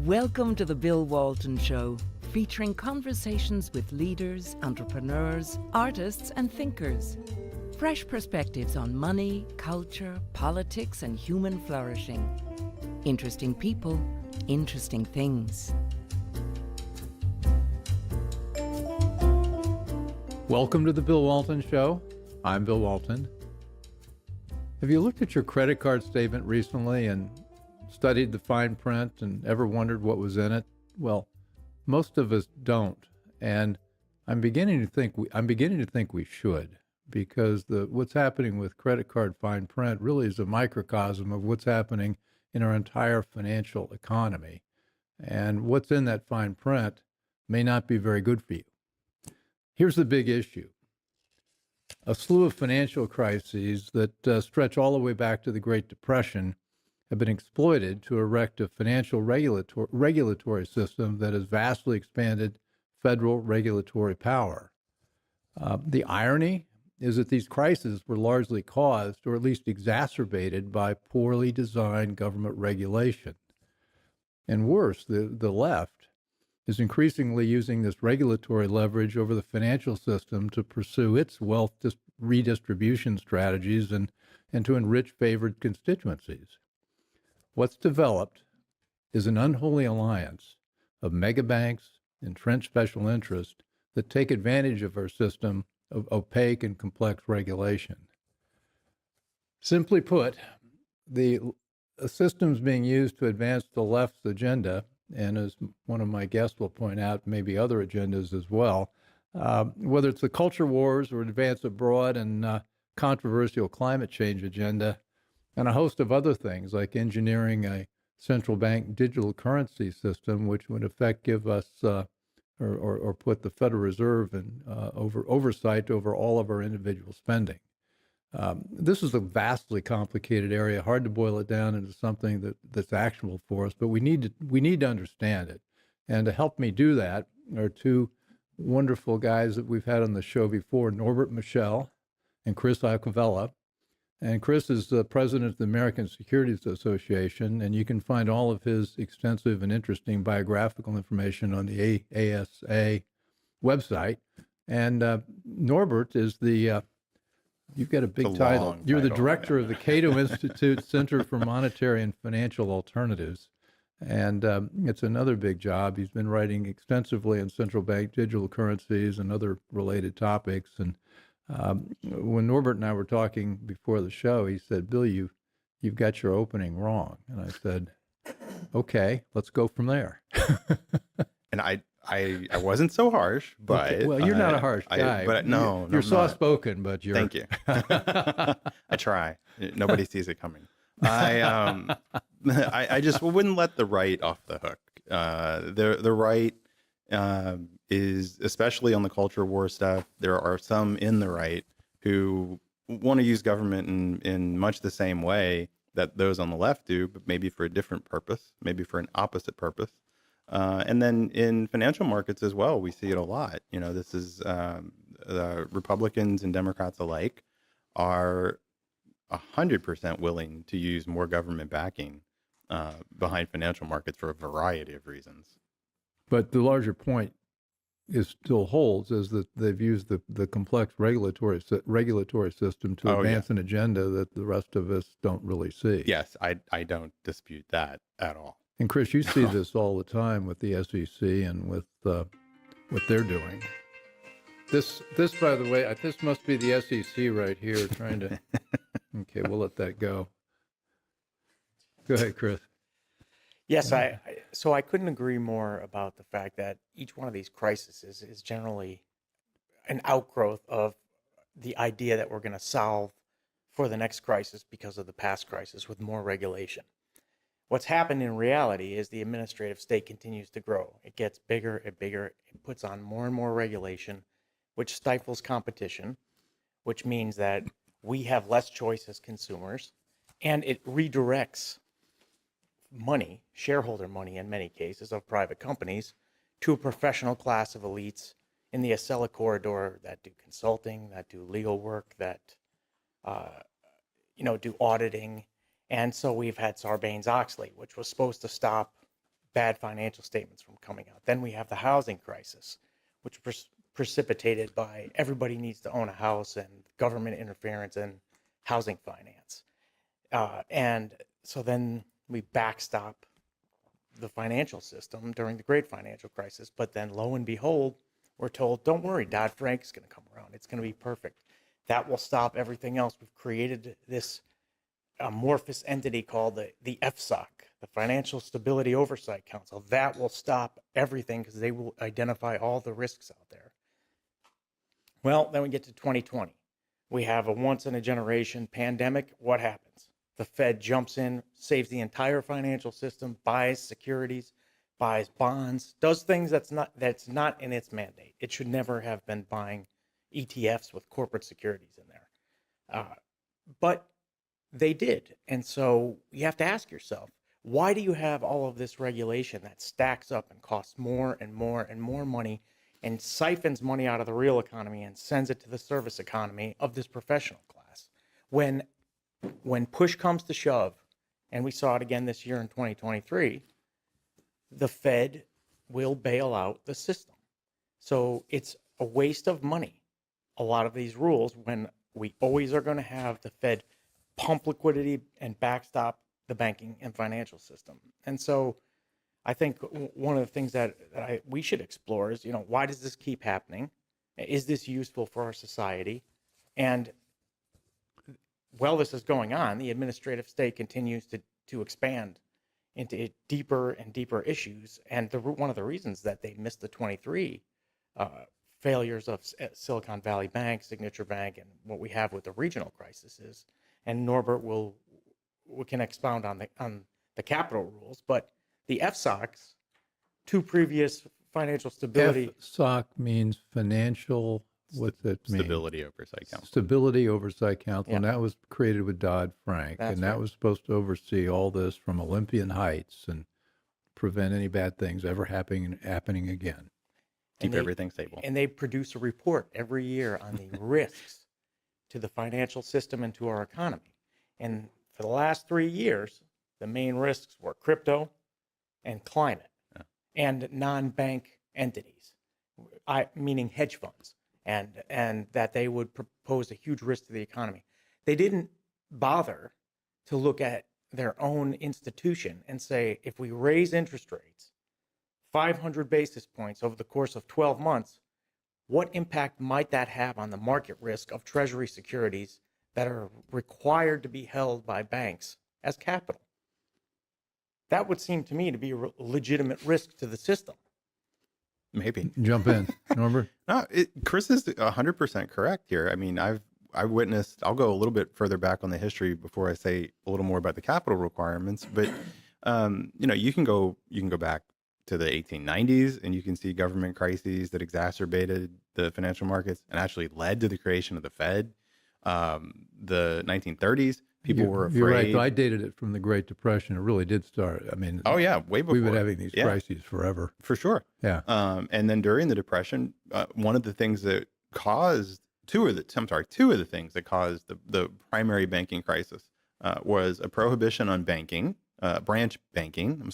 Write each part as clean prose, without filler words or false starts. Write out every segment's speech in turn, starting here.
Welcome to the Bill Walton Show, featuring conversations with leaders, entrepreneurs, artists, and thinkers. Fresh perspectives on money, culture, politics, and human flourishing. Interesting people, interesting things. Welcome to the Bill Walton Show. I'm Bill Walton. Have you looked at your credit card statement recently and studied the fine print and ever wondered what was in it? Well, most of us don't, and I'm beginning to think we should, because what's happening with credit card fine print really is a microcosm of what's happening in our entire financial economy, and what's in that fine print may not be very good for you. Here's the big issue. A slew of financial crises that stretch all the way back to the Great Depression have been exploited to erect a financial regulatory system that has vastly expanded federal regulatory power. The irony is that these crises were largely caused, or at least exacerbated, by poorly designed government regulation. And worse, the left is increasingly using this regulatory leverage over the financial system to pursue its wealth redistribution strategies and to enrich favored constituencies. What's developed is an unholy alliance of megabanks, entrenched special interests that take advantage of our system of opaque and complex regulation. Simply put, the systems being used to advance the left's agenda, and as one of my guests will point out, maybe other agendas as well, whether it's the culture wars or advance a broad and controversial climate change agenda, and a host of other things like engineering a central bank digital currency system, which would in effect give us or put the Federal Reserve in oversight over all of our individual spending. This is a vastly complicated area, hard to boil it down into something that's actionable for us, but we need to understand it. And to help me do that are two wonderful guys that we've had on the show before, Norbert, Michel, and Chris Iacovella. And Chris is the president of the American Securities Association, and you can find all of his extensive and interesting biographical information on the ASA website. And Norbert is you've got a big title. You're the director of the Cato Institute Center for Monetary and Financial Alternatives. And it's another big job. He's been writing extensively on central bank digital currencies and other related topics. And when Norbert and I were talking before the show, he said, "Bill, you've got your opening wrong." And I said, "Okay, let's go from there." And I wasn't so harsh, but okay. Well, you're not a harsh guy. You're soft spoken, but you're. Thank you. I try. Nobody sees it coming. I just wouldn't let the right off the hook. The right is, especially on the culture war stuff, there are some in the right who want to use government in much the same way that those on the left do, but maybe for a different purpose, maybe for an opposite purpose. And then in financial markets as well, we see it a lot. This is the Republicans and Democrats alike are 100% willing to use more government backing behind financial markets for a variety of reasons. But the larger point still holds is that they've used the complex regulatory system to advance an agenda that the rest of us don't really see. Yes, I don't dispute that at all. And Chris, you see this all the time with the SEC and with what they're doing. This, by the way, this must be the SEC right here trying to. Okay, we'll let that go. Go ahead, Chris. Yes, so I couldn't agree more about the fact that each one of these crises is generally an outgrowth of the idea that we're going to solve for the next crisis because of the past crisis with more regulation. What's happened in reality is the administrative state continues to grow. It gets bigger and bigger. It puts on more and more regulation, which stifles competition, which means that we have less choice as consumers, and it redirects money, shareholder money in many cases of private companies, to a professional class of elites in the Acela corridor that do consulting, that do legal work, that do auditing. And so we've had Sarbanes-Oxley, which was supposed to stop bad financial statements from coming out. Then we have the housing crisis, which was precipitated by everybody needs to own a house and government interference in housing finance. And so then we backstop the financial system during the great financial crisis. But then lo and behold, we're told, don't worry, Dodd-Frank is going to come around. It's going to be perfect. That will stop everything else. We've created this amorphous entity called the FSOC, the Financial Stability Oversight Council. That will stop everything because they will identify all the risks out there. Well, then we get to 2020. We have a once-in-a-generation pandemic. What happens? The Fed jumps in, saves the entire financial system, buys securities, buys bonds, does things that's not in its mandate. It should never have been buying ETFs with corporate securities in there. But they did. And so you have to ask yourself, why do you have all of this regulation that stacks up and costs more and more and more money and siphons money out of the real economy and sends it to the service economy of this professional class? When push comes to shove, and we saw it again this year in 2023, the Fed will bail out the system. So it's a waste of money, a lot of these rules, when we always are going to have the Fed pump liquidity and backstop the banking and financial system. And so I think one of the things that we should explore is, why does this keep happening? Is this useful for our society? And while this is going on, the administrative state continues to expand into deeper and deeper issues. And one of the reasons that they missed the 23 failures of Silicon Valley Bank, Signature Bank, and what we have with the regional crisis is, and Norbert we can expound on the capital rules, but the FSOCs, two previous financial stability. FSOC means financial, what's that mean? Stability Oversight Council. Stability Oversight Council, Yeah. and that was created with Dodd-Frank, That's and that right. was supposed to oversee all this from Olympian heights and prevent any bad things ever happening again. Keep everything stable. And they produce a report every year on the risks to the financial system and to our economy. And for the last 3 years, the main risks were crypto and climate and non-bank entities, meaning hedge funds, and that they would pose a huge risk to the economy. They didn't bother to look at their own institution and say, if we raise interest rates 500 basis points over the course of 12 months, what impact might that have on the market risk of Treasury securities that are required to be held by banks as capital? That would seem to me to be a legitimate risk to the system. Maybe. Jump in, Norbert. No, Chris is 100% correct here. I mean, I witnessed. I'll go a little bit further back on the history before I say a little more about the capital requirements. But you can go back to the 1890s, and you can see government crises that exacerbated the financial markets and actually led to the creation of the Fed. The 1930s, people were afraid. You're right. I dated it from the Great Depression. It really did start. I mean, Oh yeah, way before. we've been having these crises forever. For sure. Yeah. And then during the Depression, one of the things that caused two of the things that caused the primary banking crisis was a prohibition on banking, branch banking.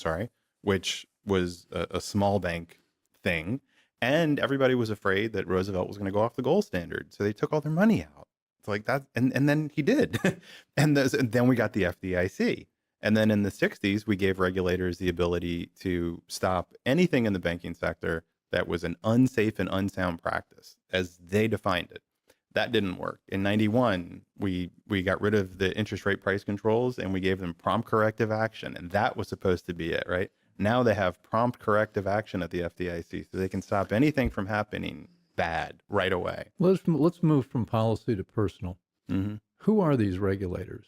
Which was a small bank thing, and everybody was afraid that Roosevelt was going to go off the gold standard, so they took all their money out. It's like that, and then he did, and then we got the FDIC. And then in the 60s, we gave regulators the ability to stop anything in the banking sector that was an unsafe and unsound practice, as they defined it. That didn't work. In 91, we got rid of the interest rate price controls, and we gave them prompt corrective action. And that was supposed to be it, right? Now they have prompt corrective action at the FDIC, so they can stop anything from happening bad right away. Let's move from policy to personal. Mm-hmm. Who are these regulators?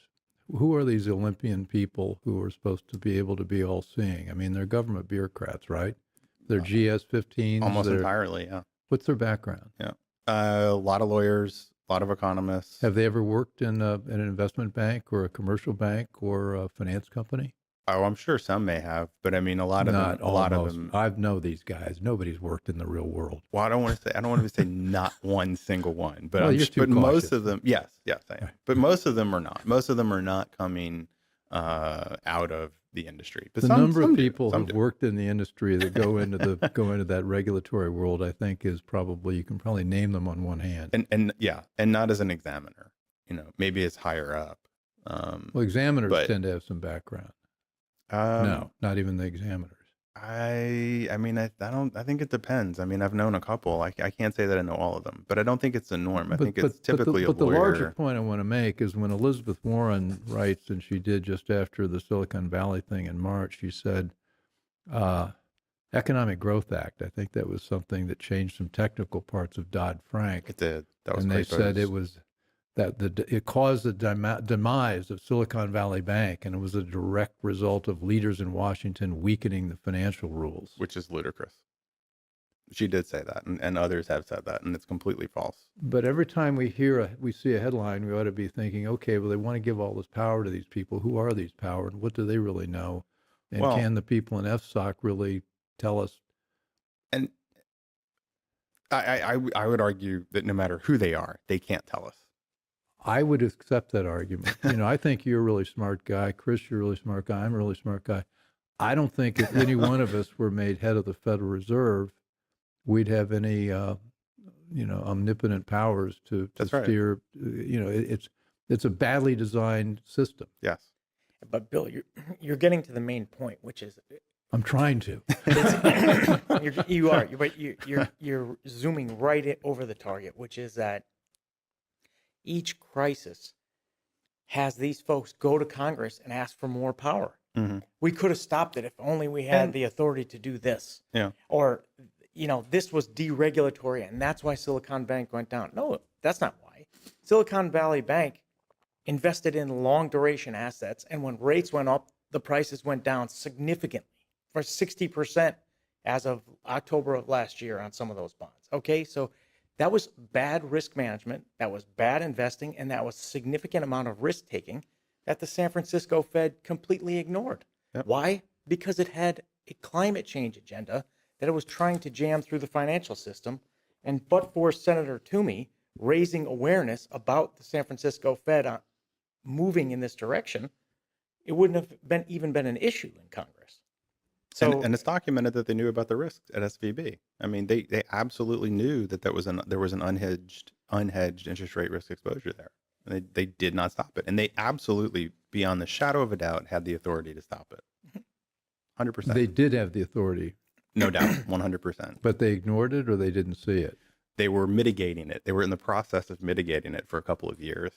Who are these Olympian people who are supposed to be able to be all-seeing? I mean, they're government bureaucrats, right? They're GS-15s. Almost entirely, yeah. What's their background? Yeah. A lot of lawyers, a lot of economists. Have they ever worked in an investment bank or a commercial bank or a finance company? Oh, I'm sure some may have, but I mean, a lot of them. I know these guys. Nobody's worked in the real world. Well, I don't want to say not one single one, but Well, but cautious. most of them, yes, I am. But most of them are not. Most of them are not coming out of the industry. But The some, number some of do, people some who've do. worked in the industry that go into that regulatory world, I think, is probably, you can probably name them on one hand. And yeah, and not as an examiner. Maybe it's higher up. Well, examiners but tend to have some background. um, No, not even the examiners. I mean, I don't. I think it depends. I mean, I've known a couple. I can't say that I know all of them, but I don't think it's the norm. I think it's typically but a the larger lawyer. point I want to make is when Elizabeth Warren writes, and she did just after the Silicon Valley thing in March, she said, Economic Growth Act. I think that was something that changed some technical parts of Dodd-Frank. It did. That was And they great said it post. was that it caused the demise of Silicon Valley Bank, and it was a direct result of leaders in Washington weakening the financial rules. Which is ludicrous. She did say that, and others have said that, and it's completely false. But every time we see a headline, we ought to be thinking, okay, well, they want to give all this power to these people. Who are these power, and what do they really know? And Well- can the people in FSOC really tell us? And I would argue that no matter who they are, they can't tell us. I would accept that argument. I think you're a really smart guy. Chris, you're a really smart guy. I'm a really smart guy. I don't think if any one of us were made head of the Federal Reserve, we'd have any, omnipotent powers to That's right. steer. It's a badly designed system. Yes. But Bill, you're getting to the main point, which is I'm trying to. you're zooming right over the target, which is that each crisis has these folks go to Congress and ask for more power. Mm-hmm. We could have stopped it if only we had the authority to do this. Yeah. Or, this was deregulatory and that's why Silicon Bank went down. No, that's not why. Silicon Valley Bank invested in long duration assets, and when rates went up, the prices went down significantly, for 60% as of October of last year on some of those bonds. Okay, so that was bad risk management, that was bad investing, and that was significant amount of risk taking that the San Francisco Fed completely ignored. Yep. Why? Because it had a climate change agenda that it was trying to jam through the financial system, and but for Senator Toomey raising awareness about the San Francisco Fed on moving in this direction, it wouldn't have even been an issue in Congress. So, and it's documented that they knew about the risks at SVB. I mean, they absolutely knew that there was an unhedged interest rate risk exposure there. And they did not stop it. And they absolutely, beyond the shadow of a doubt, had the authority to stop it. 100%. They did have the authority. No doubt, 100%. But they ignored it, or they didn't see it. They were mitigating it. They were in the process of mitigating it for a couple of years.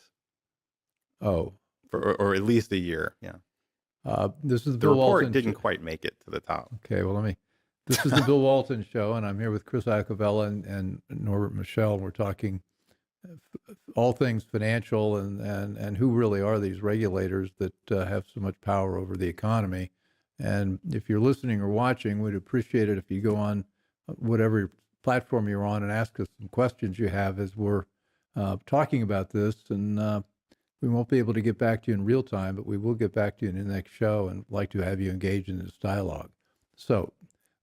Oh. Or at least a year, yeah. This is The Bill report Walton didn't quite make it to the top. Okay, well, this is the Bill Walton Show, and I'm here with Chris Iacovella and Norbert Michel, and we're talking all things financial and who really are these regulators that have so much power over the economy. And if you're listening or watching, we'd appreciate it if you go on whatever platform you're on and ask us some questions you have as we're talking about this. And we won't be able to get back to you in real time, but we will get back to you in the next show and like to have you engage in this dialogue. So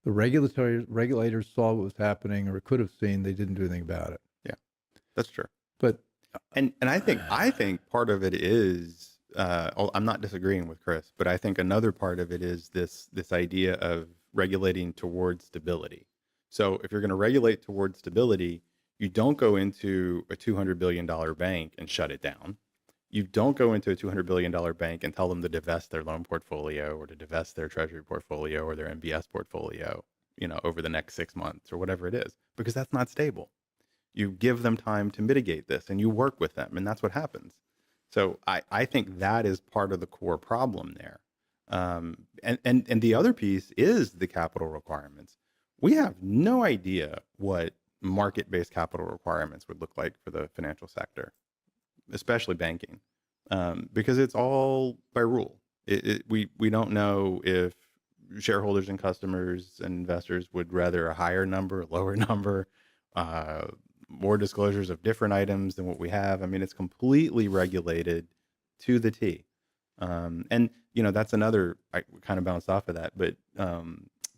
the regulators saw what was happening, or could have seen. They didn't do anything about it. Yeah, that's true. But and I think part of it is I'm not disagreeing with Chris, but I think another part of it is this idea of regulating towards stability. So if you're going to regulate towards stability, you don't go into a $200 billion bank and shut it down. You don't go into a $200 billion bank and tell them to divest their loan portfolio or to divest their treasury portfolio or their MBS portfolio, over the next 6 months or whatever it is, because that's not stable. You give them time to mitigate this and you work with them, and that's what happens. So I think that is part of the core problem there. And the other piece is the capital requirements. We have no idea what market-based capital requirements would look like for the financial sector, especially banking, because it's all by rule. We don't know if shareholders and customers and investors would rather a higher number, a lower number, more disclosures of different items than what we have. I mean, it's completely regulated to the T. And that's another, I kind of bounced off of that, but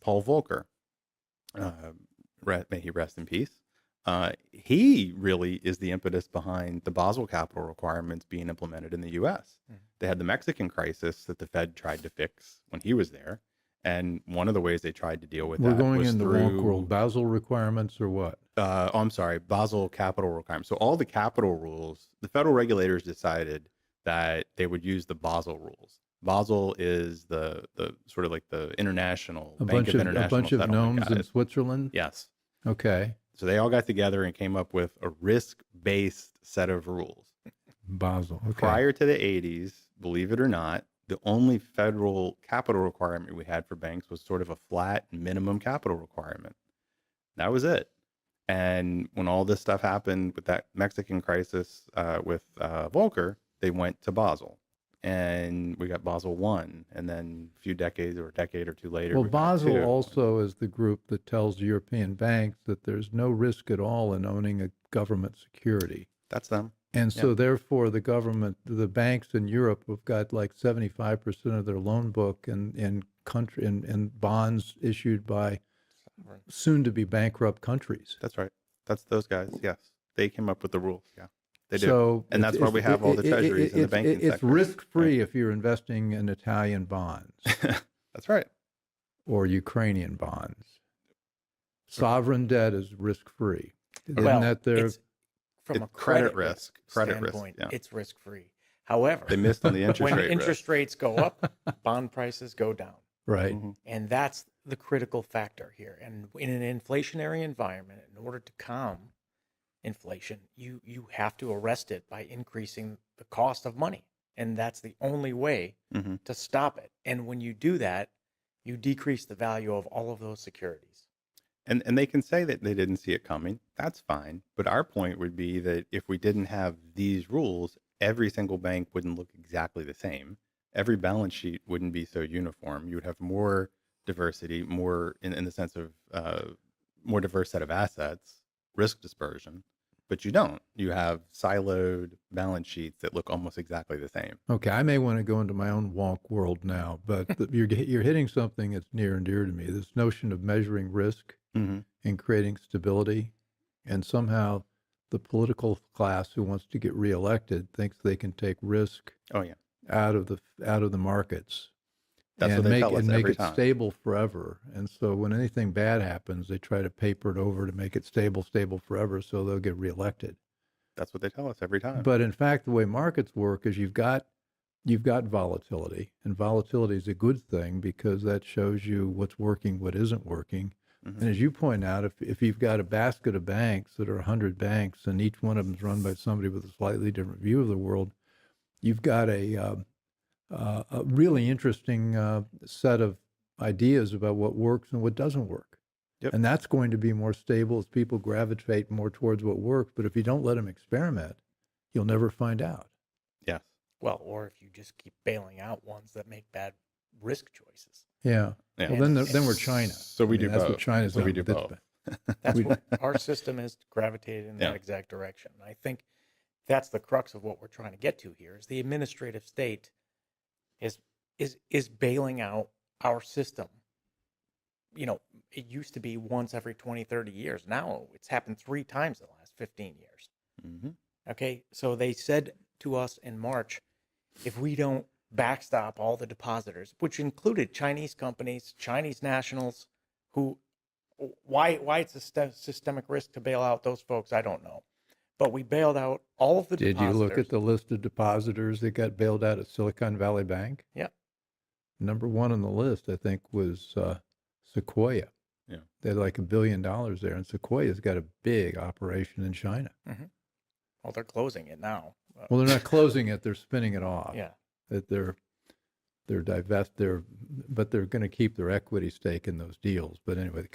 Paul Volcker, may he rest in peace, He really is the impetus behind the Basel capital requirements being implemented in the U.S. They had the Mexican crisis that the Fed tried to fix when he was there, and one of the ways they tried to deal with We're that going was into through wonk world. Basel requirements or what? I'm sorry, Basel capital requirements. So all the capital rules, the federal regulators decided that they would use the Basel rules. Basel is the sort of like the international A Bank bunch of of International Settlement gnomes in guys. Switzerland. Yes. Okay. So they all got together and came up with a risk-based set of rules. Basel. Okay. Prior to the 80s, believe it or not, the only federal capital requirement we had for banks was sort of a flat minimum capital requirement. That was it. And when all this stuff happened with that Mexican crisis with Volcker, they went to Basel. And we got Basel 1. And then a few decades or a decade or two later, Well, we got Basel 2. also is the group that tells European banks that there's no risk at all in owning a government security. That's them. And so therefore the banks in Europe have got like 75% of their loan book in bonds issued by soon to be bankrupt countries. That's right. That's those guys. Yes. They came up with the rules. Yeah. They do. So And that's why we have all the treasuries in the banking sector. It's risk-free if you're investing in Italian bonds That's right. or Ukrainian bonds. Sovereign debt is risk-free. Isn't Well, that their from a credit credit risk standpoint, yeah. it's risk-free. However, They missed on the interest when rate interest risk. rates go up, bond prices go down. right? Mhm. And that's the critical factor here. And in an inflationary environment, in order to calm inflation, you have to arrest it by increasing the cost of money. And that's the only way Mhm. to stop it. And when you do that, you decrease the value of all of those securities. And they can say that they didn't see it coming. That's fine. But our point would be that if we didn't have these rules, every single bank wouldn't look exactly the same. Every balance sheet wouldn't be so uniform. You would have more diversity, more in the sense of more diverse set of assets, risk dispersion. But you don't. You have siloed balance sheets that look almost exactly the same. Okay, I may want to go into my own wonk world now, but you're hitting something that's near and dear to me. This notion of measuring risk Mm-hmm. and creating stability, and somehow the political class who wants to get reelected thinks they can take risk Oh yeah, out of the markets. that's what and they make tell us and make every it time. stable forever. And so when anything bad happens, they try to paper it over to make it stable forever, so they'll get reelected. That's what they tell us every time. But in fact, the way markets work is you've got volatility, and volatility is a good thing because that shows you what's working, what isn't working. Mhm. And as you point out, if you've got a basket of banks that are 100 banks and each one of them is run by somebody with a slightly different view of the world, you've got a really interesting set of ideas about what works and what doesn't work. Yep. And that's going to be more stable as people gravitate more towards what works. But if you don't let them experiment, you'll never find out. Yes. Well, or if you just keep bailing out ones that make bad risk choices. Yeah. Yeah. Well, then we're China. So we I mean, do that's both. what China's So we done. do both. That's what our system has gravitated in that Yeah. exact direction. And I think that's the crux of what we're trying to get to here is the administrative state is bailing out our system. You know, it used to be once every 20, 30 years. Now it's happened 3 times in the last 15 years. Mm-hmm. Okay, so they said to us in March, if we don't backstop all the depositors, which included Chinese companies, Chinese nationals, who, why it's a systemic risk to bail out those folks, I don't know. But we bailed out all of the Did depositors. you look at the list of depositors that got bailed out at Silicon Valley Bank? Yeah. Number 1 on the list, I think, was Sequoia. Yeah. They had like $1 billion there, and Sequoia's got a big operation in China. Well, they're closing it now. Well, they're not closing it; they're spinning it off. Yeah. That they're but they're going to keep their equity stake in those deals. But anyway,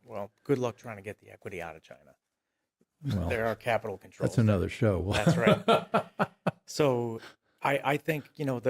Well, good luck trying to get the equity out of China. well, There are capital controls. that's another show. That's right. So I think, you know,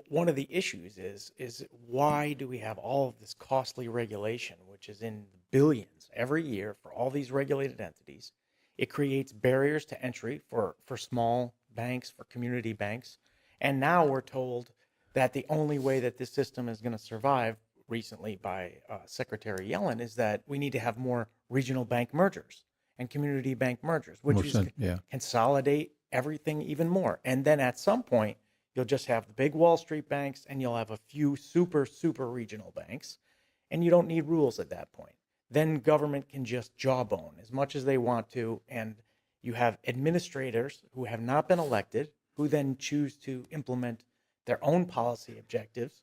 one of the issues is why do we have all of this costly regulation, which is in billions every year for all these regulated entities? It creates barriers to entry for small banks, for community banks. And now we're told that the only way that this system is going to survive, recently by Secretary Yellen, is that we need to have more regional bank mergers. and community bank mergers, which More is yeah. consolidate everything even more. And then at some point, you'll just have the big Wall Street banks and you'll have a few super regional banks, and you don't need rules at that point. Then government can just jawbone as much as they want to, and you have administrators who have not been elected who then choose to implement their own policy objectives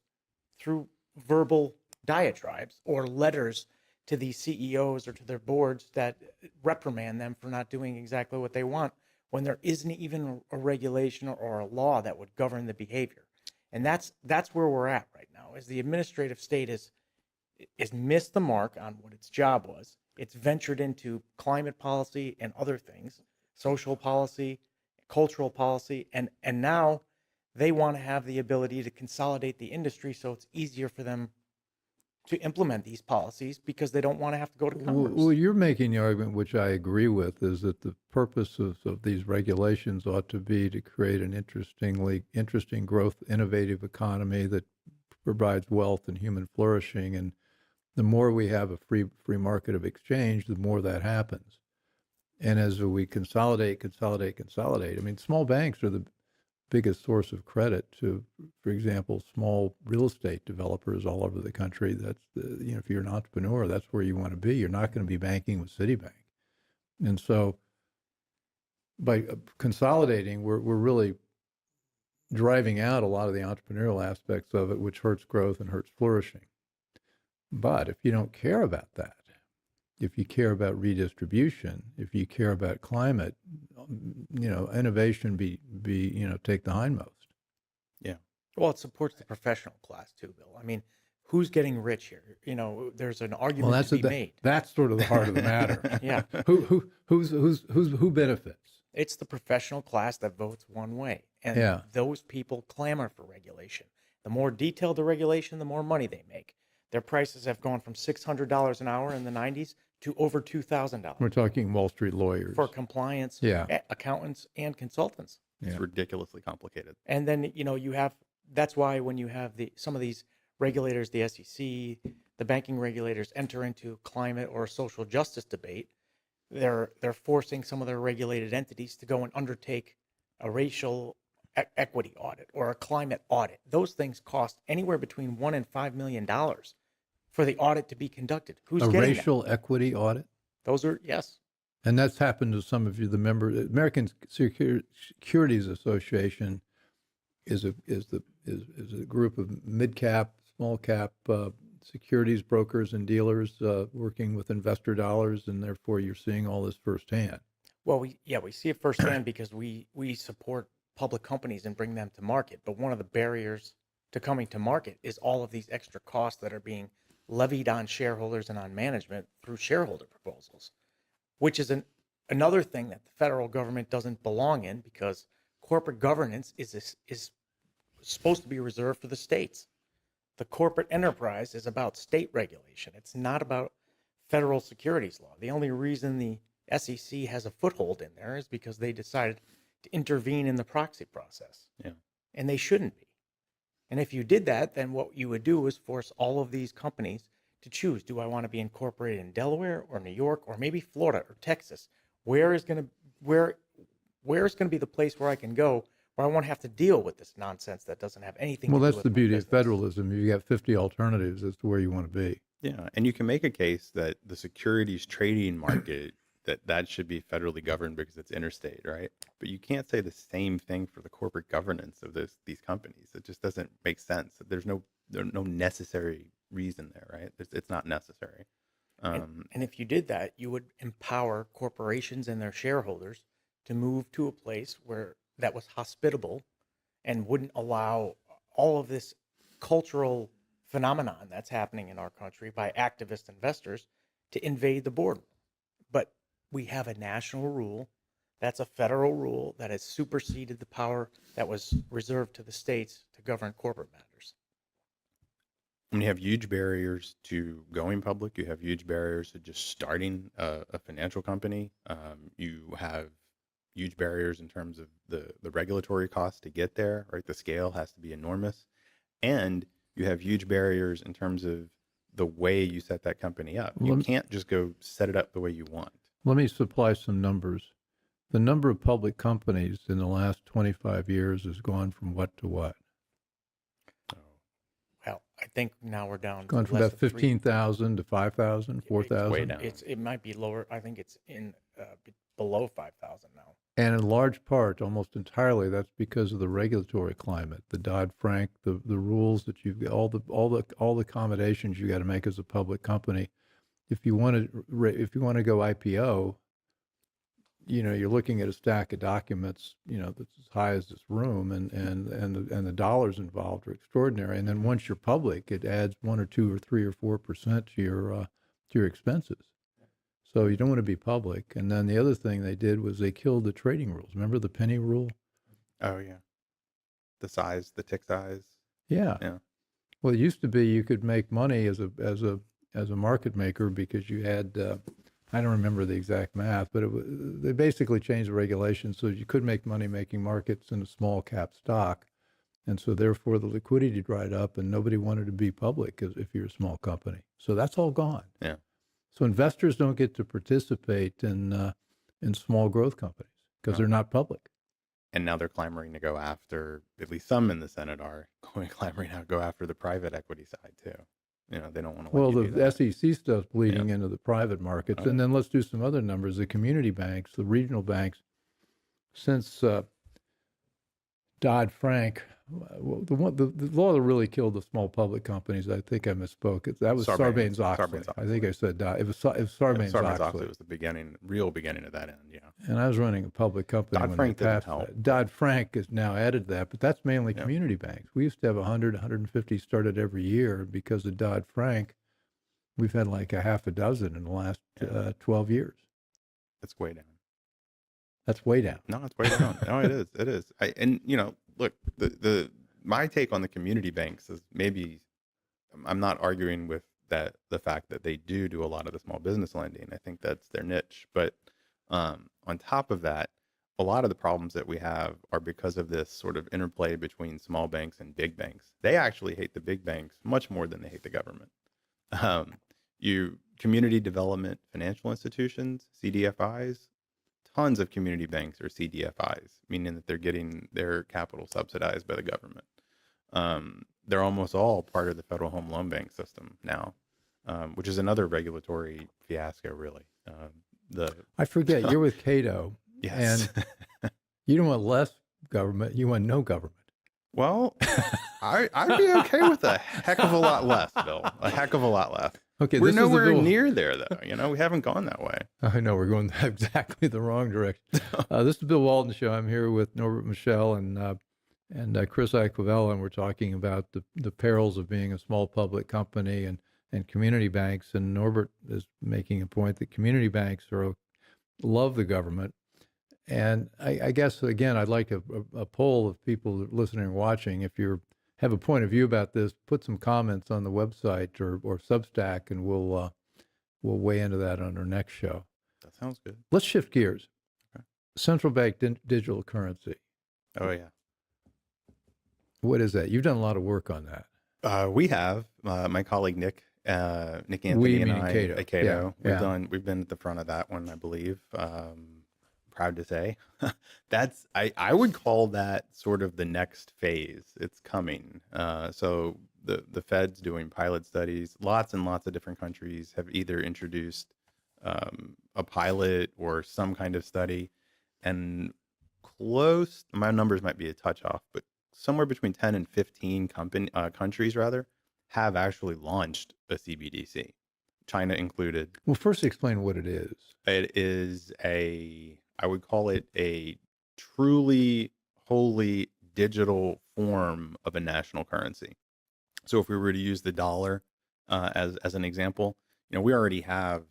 through verbal diatribes or letters to these CEOs or to their boards that reprimand them for not doing exactly what they want when there isn't even a regulation or a law that would govern the behavior. And that's where we're at right now, is the administrative state is missed the mark on what its job was. It's ventured into climate policy and other things, social policy, cultural policy, and now they want to have the ability to consolidate the industry so it's easier for them to implement these policies because they don't want to have to go to Congress. Well, you're making the argument, which I agree with, is that the purpose of these regulations ought to be to create an interesting growth, innovative economy that provides wealth and human flourishing. And the more we have a free market of exchange, the more that happens. And as we consolidate, I mean, small banks are the biggest source of credit to, for example, small real estate developers all over the country. That's if you're an entrepreneur, that's where you want to be. You're not going to be banking with Citibank. And so by consolidating, we're really driving out a lot of the entrepreneurial aspects of it, which hurts growth and hurts flourishing. But if you don't care about that, if you care about redistribution, if you care about climate, innovation take the hindmost. Yeah. Well, it supports the professional class too, Bill. I mean, who's getting rich here? There's an argument to be made. That's sort of the heart of the matter. Yeah. Who benefits? It's the professional class that votes one way. And Yeah. those people clamor for regulation. The more detailed the regulation, the more money they make. Their prices have gone from $600 an hour in the 90s to over $2,000 We're talking Wall Street lawyers. for compliance, Yeah. accountants, and consultants. It's Yeah. ridiculously complicated. And then, you have, that's why when you have some of these regulators, the SEC, the banking regulators enter into climate or social justice debate, they're forcing some of their regulated entities to go and undertake a racial equity audit or a climate audit. Those things cost anywhere between $1 and $5 million for the audit to be conducted. Who's A getting racial equity audit? Those are, yes. And that's happened to some of you, the members. American Securities Association is a group of mid-cap, small-cap securities brokers and dealers working with investor dollars, and therefore you're seeing all this firsthand. Well, we see it firsthand because we support public companies and bring them to market. But one of the barriers to coming to market is all of these extra costs that are being levied on shareholders and on management through shareholder proposals, which is another thing that the federal government doesn't belong in, because corporate governance is supposed to be reserved for the states. The corporate enterprise is about state regulation. It's not about federal securities law. The only reason the SEC has a foothold in there is because they decided to intervene in the proxy process. Yeah. And they shouldn't be. And if you did that, then what you would do is force all of these companies to choose. Do I want to be incorporated in Delaware or New York or maybe Florida or Texas? Where is going to be the place where I can go where I won't have to deal with this nonsense that doesn't have anything to do with That's the my beauty of business? federalism. You got 50 alternatives as to where you want to be. Yeah. And you can make a case that the securities trading market, that should be federally governed because it's interstate, right? But you can't say the same thing for the corporate governance of these companies. It just doesn't make sense. There's no necessary reason there, right? It's not necessary. And if you did that, you would empower corporations and their shareholders to move to a place that was hospitable and wouldn't allow all of this cultural phenomenon that's happening in our country by activist investors to invade the boardroom. But we have a national rule, that's a federal rule that has superseded the power that was reserved to the states to govern corporate matters. And you have huge barriers to going public. You have huge barriers to just starting a financial company. You have huge barriers in terms of the regulatory costs to get there, right? The scale has to be enormous. And you have huge barriers in terms of the way you set that company up. You can't just go set it up the way you want. Let me supply some numbers. The number of public companies in the last 25 years has gone from what to what? Well, I think now we're down Gone to from less about than three. 15,000 to 5,000, way 4,000. down. It might be lower. I think it's below 5,000 now. And in large part, almost entirely, that's because of the regulatory climate, the Dodd-Frank, the rules that you've got, all the accommodations you got to make as a public company. If you want to go IPO, you're looking at a stack of documents, that's as high as this room, and the dollars involved are extraordinary. And then once you're public, it adds 1 or 2 or 3 or 4% to your expenses. So you don't want to be public. And then the other thing they did was they killed the trading rules. Remember the penny rule? Oh yeah, the tick size. Yeah. Yeah. Well, it used to be you could make money as a market maker because you had I don't remember the exact math, but they basically changed the regulations so you could make money making markets in a small cap stock, and so therefore the liquidity dried up, and nobody wanted to be public if you're a small company. So that's all gone. Yeah. So investors don't get to participate in small growth companies because they're not public. And now they're clamoring to go after, at least some in the Senate are clamoring to go after the private equity side too. They don't want to. Well, let you do that. the SEC stuff's bleeding into the private markets. Oh. And then let's do some other numbers. The community banks, the regional banks, since Dodd-Frank, the law that really killed the small public companies, I think I misspoke. That was Sarbanes-Oxley. I think I said it was Sarbanes-Oxley. It was the real beginning of that end, yeah. And I was running a public company when they Dodd-Frank didn't passed help. that. Dodd-Frank has now added that, but that's mainly community banks. We used to have 100, 150 started every year. Because of Dodd-Frank, we've had like a half a dozen in the last 12 years. It's way down. That's way down. No, it's way down. No, it is. It is. Look, my take on the community banks is maybe I'm not arguing with the fact that they do a lot of the small business lending. I think that's their niche. But on top of that, a lot of the problems that we have are because of this sort of interplay between small banks and big banks. They actually hate the big banks much more than they hate the government. Community development financial institutions, CDFIs, tons of community banks are CDFIs, meaning that they're getting their capital subsidized by the government. They're almost all part of the federal home loan bank system now, which is another regulatory fiasco, really. I forget, you're with Cato. Yes. And you don't want less government, you want no government. Well, I'd be okay with a heck of a lot less, Bill. A heck of a lot less. Okay, We're nowhere near there, though. We haven't gone that way. I know, we're going exactly the wrong direction. This is the Bill Walton Show. I'm here with Norbert, Michel, and Chris Iacovella, and we're talking about the perils of being a small public company and community banks. And Norbert is making a point that community banks love the government. And I guess, again, I'd like a poll of people listening and watching. If you have a point of view about this, put some comments on the website or Substack, and we'll weigh into that on our next show. That sounds good. Let's shift gears. Okay. Central bank digital currency. Oh, yeah. What is that? You've done a lot of work on that. We have. My colleague Nick Anthony and I at Cato. We've been at the front of that one, I believe. Proud to say. I would call that sort of the next phase. It's coming. So the Fed's doing pilot studies. Lots and lots of different countries have either introduced a pilot or some kind of study, and my numbers might be a touch off, but somewhere between 10 and 15 countries have actually launched a CBDC, China included. Well, first explain what it is. It is I would call it a truly, wholly digital form of a national currency. So if we were to use the dollar as an example, we already have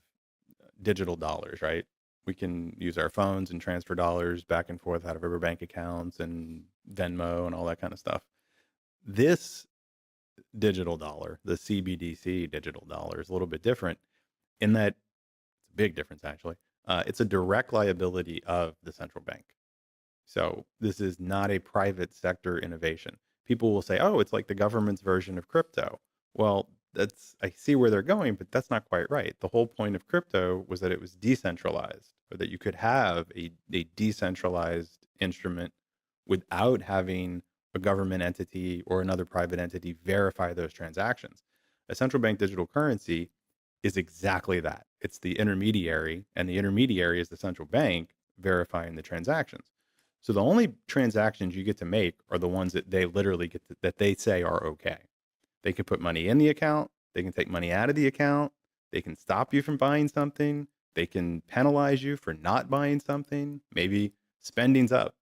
digital dollars, right? We can use our phones and transfer dollars back and forth out of our bank accounts and Venmo and all that kind of stuff. This digital dollar, the CBDC digital dollar, is a little bit different in that it's a big difference, actually. It's a direct liability of the central bank. So this is not a private sector innovation. People will say, oh, it's like the government's version of crypto. Well, I see where they're going, but that's not quite right. The whole point of crypto was that it was decentralized, or that you could have a decentralized instrument without having a government entity or another private entity verify those transactions. A central bank digital currency is exactly that. It's the intermediary, and the intermediary is the central bank verifying the transactions. So the only transactions you get to make are the ones that they literally that they say are okay. They can put money in the account, they can take money out of the account, they can stop you from buying something, they can penalize you for not buying something. Maybe spending's up,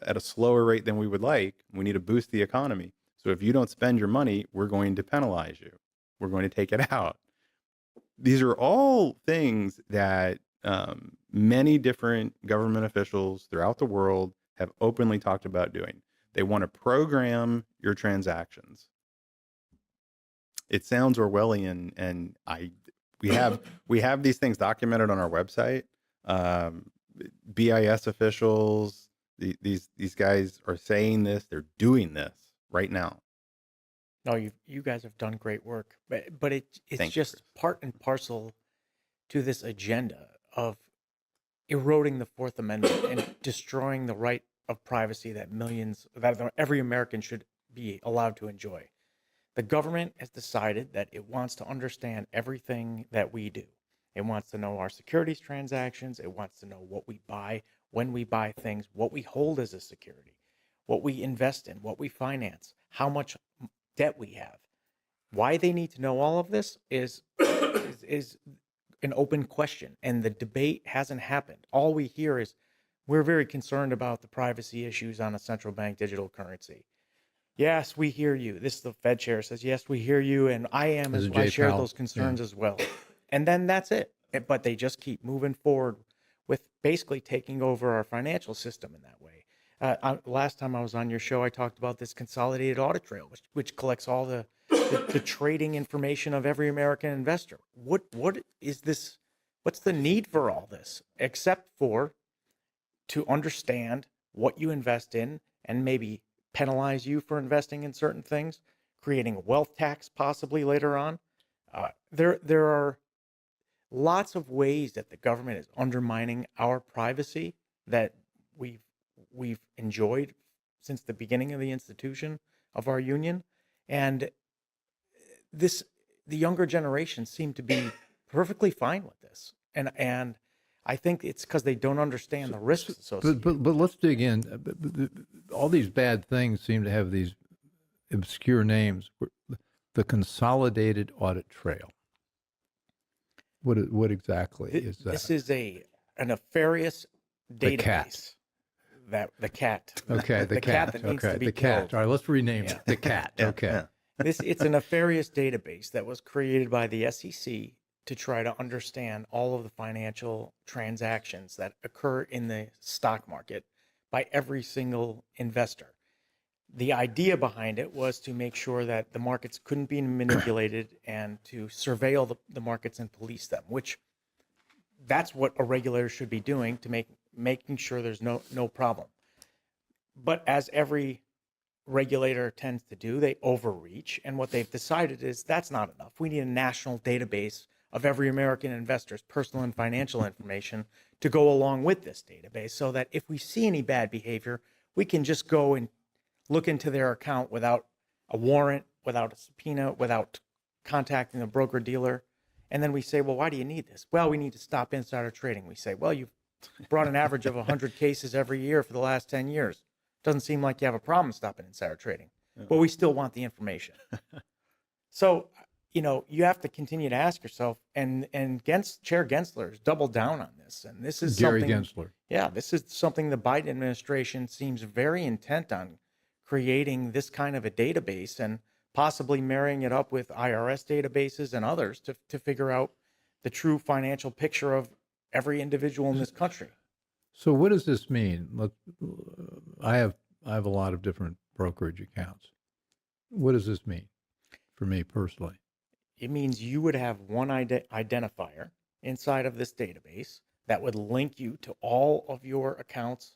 at a slower rate than we would like. We need to boost the economy. So if you don't spend your money, we're going to penalize you. We're going to take it out. These are all things that many different government officials throughout the world have openly talked about doing. They want to program your transactions. It sounds Orwellian, and we have these things documented on our website. BIS officials, these guys are saying this. They're doing this right now. No, you guys have done great work, but it's Thank you, just Chris. part and parcel to this agenda of eroding the Fourth Amendment and destroying the right of privacy that every American should be allowed to enjoy. The government has decided that it wants to understand everything that we do. It wants to know our securities transactions. It wants to know what we buy, when we buy things, what we hold as a security, what we invest in, what we finance, how much debt we have. Why they need to know all of this is an open question, and the debate hasn't happened. All we hear is we're very concerned about the privacy issues on a central bank digital currency. Yes, we hear you. This is the Fed chair says, yes, we hear you, and I share those concerns as well. And then that's it. But they just keep moving forward with basically taking over our financial system in that way. Last time I was on your show, I talked about this consolidated audit trail, which collects all the trading information of every American investor. What is this? What's the need for all this, except for to understand what you invest in and maybe penalize you for investing in certain things, creating a wealth tax possibly later on. There are lots of ways that the government is undermining our privacy that we've enjoyed since the beginning of the institution of our union. And the younger generation seem to be perfectly fine with this. And I think it's because they don't understand the risks associated. But let's dig in. All these bad things seem to have these obscure names. The Consolidated Audit Trail. What exactly is that? This is a nefarious database. The cat. Okay, the cat. That needs Okay, to be the cat. killed. All right, let's rename it. The cat. Okay. Yeah. It's a nefarious database that was created by the SEC to try to understand all of the financial transactions that occur in the stock market by every single investor. The idea behind it was to make sure that the markets couldn't be manipulated and to surveil the markets and police them, which that's what a regulator should be doing to making sure there's no problem. But as every regulator tends to do, they overreach. And what they've decided is that's not enough. We need a national database of every American investor's personal and financial information to go along with this database so that if we see any bad behavior, we can just go and look into their account without a warrant, without a subpoena, without contacting a broker dealer. And then we say, well, why do you need this? Well, we need to stop insider trading. We say, well, you've brought an average of 100 cases every year for the last 10 years. Doesn't seem like you have a problem stopping insider trading, but we still want the information. So, you have to continue to ask yourself, and Chair Gensler has doubled down on this. And this is Gary Gensler. Yeah, this is something the Biden administration seems very intent on creating this kind of a database and possibly marrying it up with IRS databases and others to figure out the true financial picture of every individual in this country. So what does this mean? I have a lot of different brokerage accounts. What does this mean for me personally? It means you would have one identifier inside of this database that would link you to all of your accounts,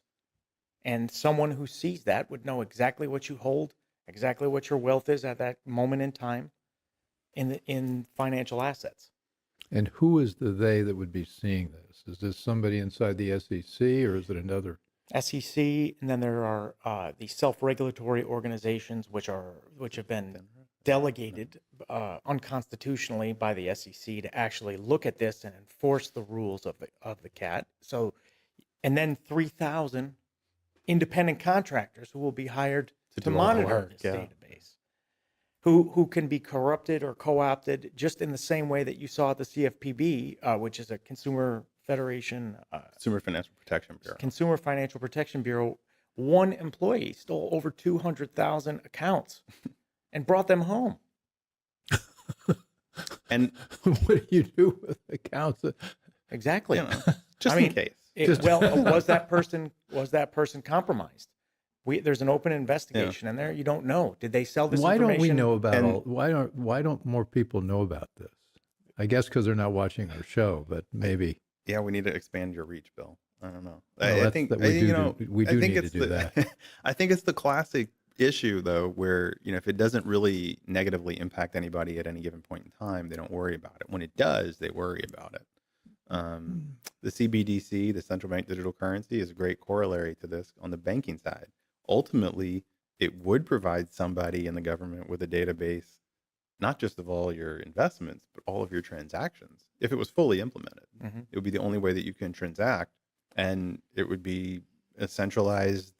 and someone who sees that would know exactly what you hold, exactly what your wealth is at that moment in time. in financial assets. And who is the they that would be seeing this? Is this somebody inside the SEC, or is it another? SEC, and then there are the self-regulatory organizations which have been delegated unconstitutionally by the SEC to actually look at this and enforce the rules of the CAT. So, and then 3,000 independent contractors who will be hired to do all the monitor work, this yeah. database, who can be corrupted or co-opted just in the same way that you saw at the CFPB, which is a Consumer Federation, Consumer Financial Protection Bureau. Consumer Financial Protection Bureau. One employee stole over 200,000 accounts and brought them home. And What do you do with accounts? Exactly. you know, just I in mean, case. was that person compromised? There's an open investigation in there. You don't know. Did they sell this Why don't information? we know about And- all? Why don't more people know about this? I guess because they're not watching our show, but maybe. Yeah, we need to expand your reach, Bill. I don't know. Well, I that's- think that we you do know. do- we I do think need it's to do the, that. I think it's the classic issue, though, where if it doesn't really negatively impact anybody at any given point in time, they don't worry about it. When it does, they worry about it. The CBDC, the central bank digital currency, is a great corollary to this on the banking side. Ultimately, it would provide somebody in the government with a database, not just of all your investments, but all of your transactions. If it was fully implemented, it would be the only way that you can transact, and it would be a centralized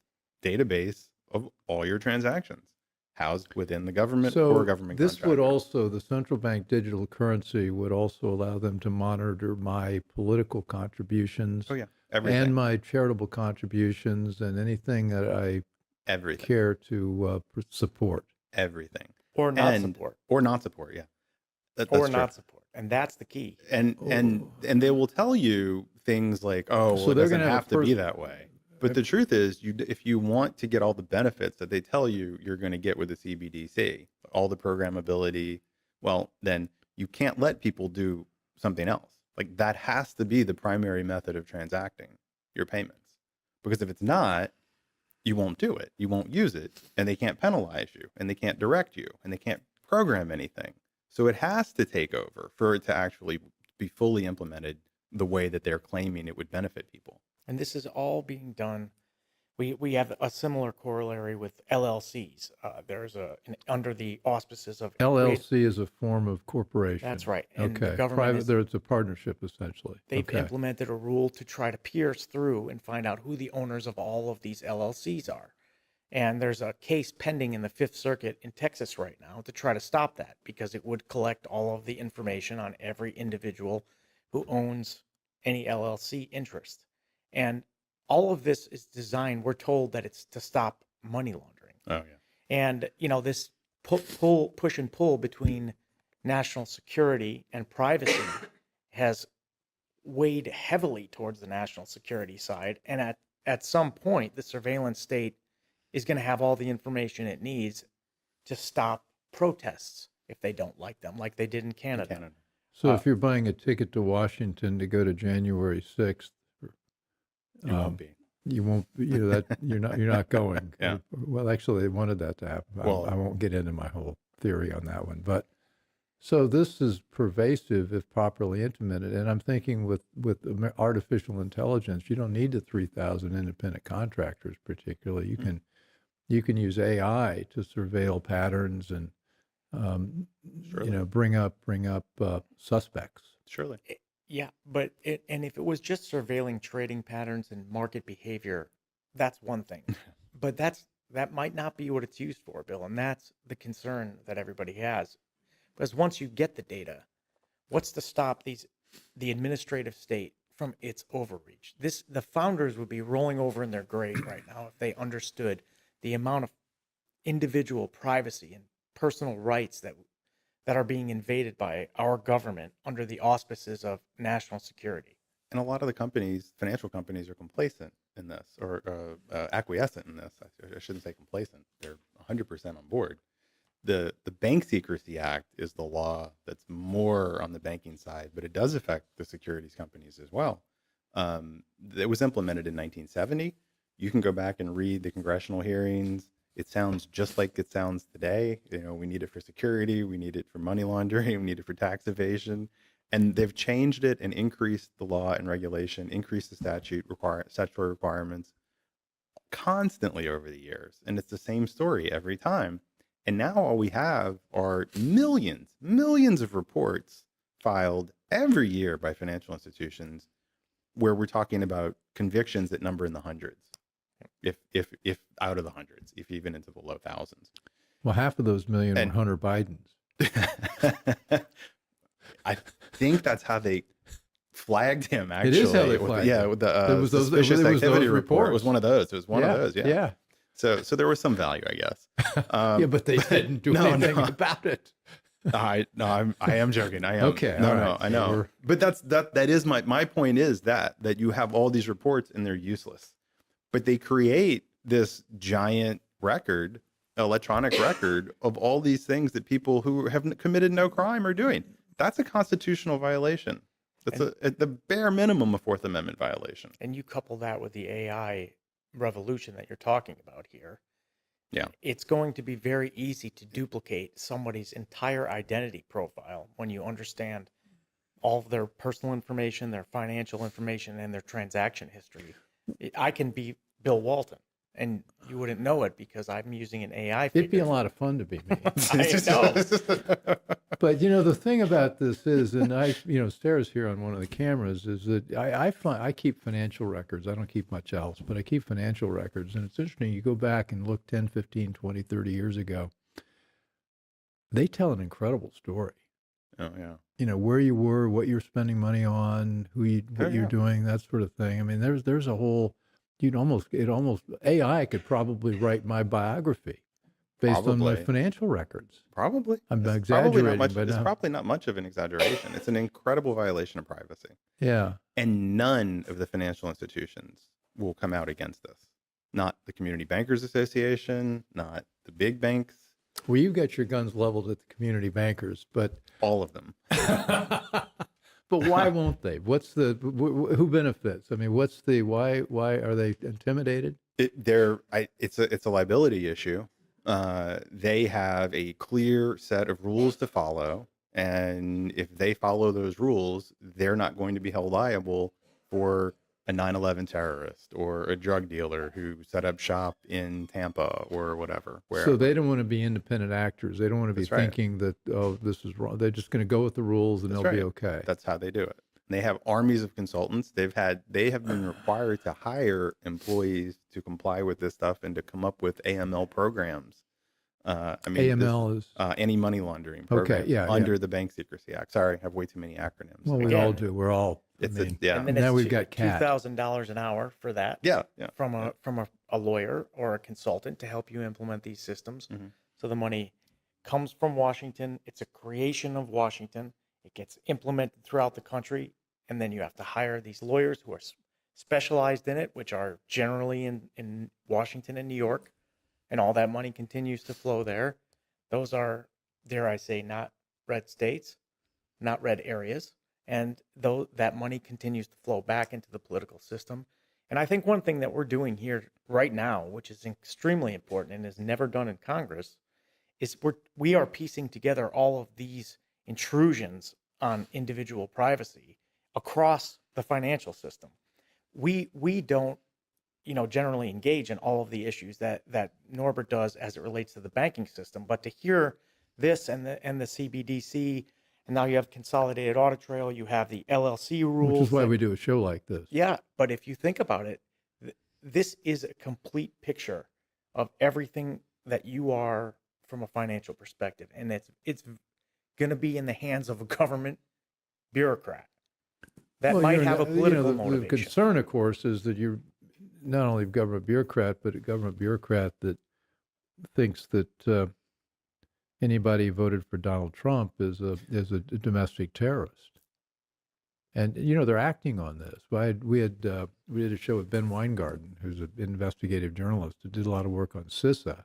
database of all your transactions housed within the government or government this would contractor. also, the central bank digital currency would also allow them to monitor my political contributions Oh yeah, everything, and my charitable contributions and anything that I everything, care to support. everything, or not and, support, or not support. Yeah, that's or true. not support, and that's the key. And they will tell you things like, "Oh, So well, it they're doesn't gonna have have a to be that way." But the truth is, if you want to get all the benefits that they tell you you're going to get with the CBDC, all the programmability, well, then you can't let people do something else. Like that has to be the primary method of transacting your payments. Because if it's not, you won't do it. You won't use it, and they can't penalize you, and they can't direct you, and they can't program anything. So it has to take over for it to actually be fully implemented the way that they're claiming it would benefit people. And this is all being done. We have a similar corollary with LLCs. There's under the auspices of LLC is a form of corporation. That's right. And the Okay. government It's a partnership essentially. they've Okay. implemented a rule to try to pierce through and find out who the owners of all of these LLCs are. And there's a case pending in the Fifth Circuit in Texas right now to try to stop that, because it would collect all of the information on every individual who owns any LLC interest. And all of this is designed, we're told that it's to stop money laundering. Oh yeah. And, this push and pull between national security and privacy has weighed heavily towards the national security side. And at some point, the surveillance state is going to have all the information it needs to stop protests if they don't like them, like they did in Canada. So if you're buying a ticket to Washington to go to January 6th, You won't be. you won't, that you're not going. Yeah. Well, actually, they wanted that to happen. Well- I won't get into my whole theory on that one, but so this is pervasive if properly implemented. And I'm thinking with artificial intelligence, you don't need the 3,000 independent contractors particularly. You can use AI to surveil patterns and bring up suspects. Surely. Yeah, but if it was just surveilling trading patterns and market behavior, that's one thing. But that might not be what it's used for, Bill, and that's the concern that everybody has. Because once you get the data, what's to stop the administrative state from its overreach? The founders would be rolling over in their grave right now if they understood the amount of individual privacy and personal rights that are being invaded by our government under the auspices of national security. And a lot of the companies, financial companies, are complacent in this, or acquiescent in this. I shouldn't say complacent. They're 100% on board. The Bank Secrecy Act is the law that's more on the banking side, but it does affect the securities companies as well. It was implemented in 1970. You can go back and read the congressional hearings It sounds just like it sounds today. We need it for security, we need it for money laundering, we need it for tax evasion. And they've changed it and increased the law and regulation, increased the statutory requirements constantly over the years. And it's the same story every time. And now all we have are millions of reports filed every year by financial institutions where we're talking about convictions that number in the hundreds, if out of the hundreds, if even into the low thousands. Well, half of those million were Hunter Biden's. I think that's how they flagged him, actually. It is how they flagged him. With the suspicious activity report. It was one of those. It was one of those, yeah. So there was some value, I guess. Yeah, but they didn't do anything about it. I am joking. I am. Okay. No, I know. But that is my point is that you have all these reports and they're useless. But they create this giant record, electronic record of all these things that people who have committed no crime are doing. That's a constitutional violation. That's at the bare minimum a Fourth Amendment violation. And you couple that with the AI revolution that you're talking about here. Yeah. It's going to be very easy to duplicate somebody's entire identity profile when you understand all of their personal information, their financial information, and their transaction history. I can be Bill Walton, and you wouldn't know it because I'm using an AI feature. It'd be a lot of fun to be me. I know. But, the thing about this is, and Sarah's here on one of the cameras, is that I keep financial records. I don't keep much else, but I keep financial records. And it's interesting. You go back and look 10, 15, 20, 30 years ago, they tell an incredible story. Oh, yeah. Where you were, what you're spending money on, what you're doing, that sort of thing. I mean, there's a whole, AI could probably write my biography based on my financial records. Probably. I'm exaggerating, but it's probably not much of an exaggeration. It's an incredible violation of privacy. Yeah. And none of the financial institutions will come out against this. Not the Community Bankers Association, not the big banks. Well, you've got your guns leveled at the community bankers, but all of them. But why won't they? Who benefits? I mean, why are they intimidated? It's a liability issue. They have a clear set of rules to follow, and if they follow those rules, they're not going to be held liable for a 9/11 terrorist or a drug dealer who set up shop in Tampa or whatever. So they don't want to be independent actors. They don't want to be thinking that, this is wrong. They're just going to go with the rules and they'll be okay. That's how they do it. And they have armies of consultants. They have been required to hire employees to comply with this stuff and to come up with AML programs. AML is anti-money laundering program under the Bank Secrecy Act. Sorry, I have way too many acronyms. Well, we all do. We're all. And then now we've got $2,000 an hour for that. Yeah. From a lawyer or a consultant to help you implement these systems. Mm-hmm. So the money comes from Washington. It's a creation of Washington. It gets implemented throughout the country, and then you have to hire these lawyers who are specialized in it, which are generally in Washington and New York. And all that money continues to flow there. Those are, dare I say, not red states, not red areas. And though that money continues to flow back into the political system. And I think one thing that we're doing here right now, which is extremely important and is never done in Congress, is we are piecing together all of these intrusions on individual privacy across the financial system. We don't generally engage in all of the issues that Norbert does as it relates to the banking system. But to hear this and the CBDC, and now you have consolidated audit trail, you have the LLC rules. Which is why we do a show like this. Yeah, but if you think about it, this is a complete picture of everything that you are from a financial perspective. And it's going to be in the hands of a government bureaucrat that might have a political motivation. The concern, of course, is that you're not only a government bureaucrat, but a government bureaucrat that thinks that anybody who voted for Donald Trump is a domestic terrorist, and they're acting on this. We did a show with Ben Weingarten, who's an investigative journalist who did a lot of work on CISA,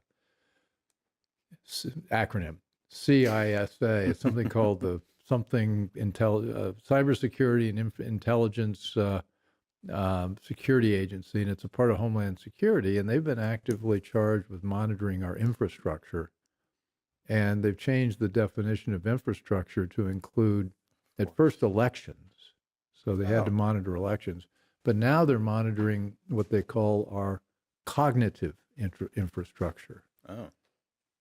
acronym CISA. It's something called the Cybersecurity and Intelligence security agency, and it's a part of Homeland Security, and they've been actively charged with monitoring our infrastructure. And they've changed the definition of infrastructure to include, at first, elections. So they had to monitor elections. But now they're monitoring what they call our cognitive infrastructure. Oh,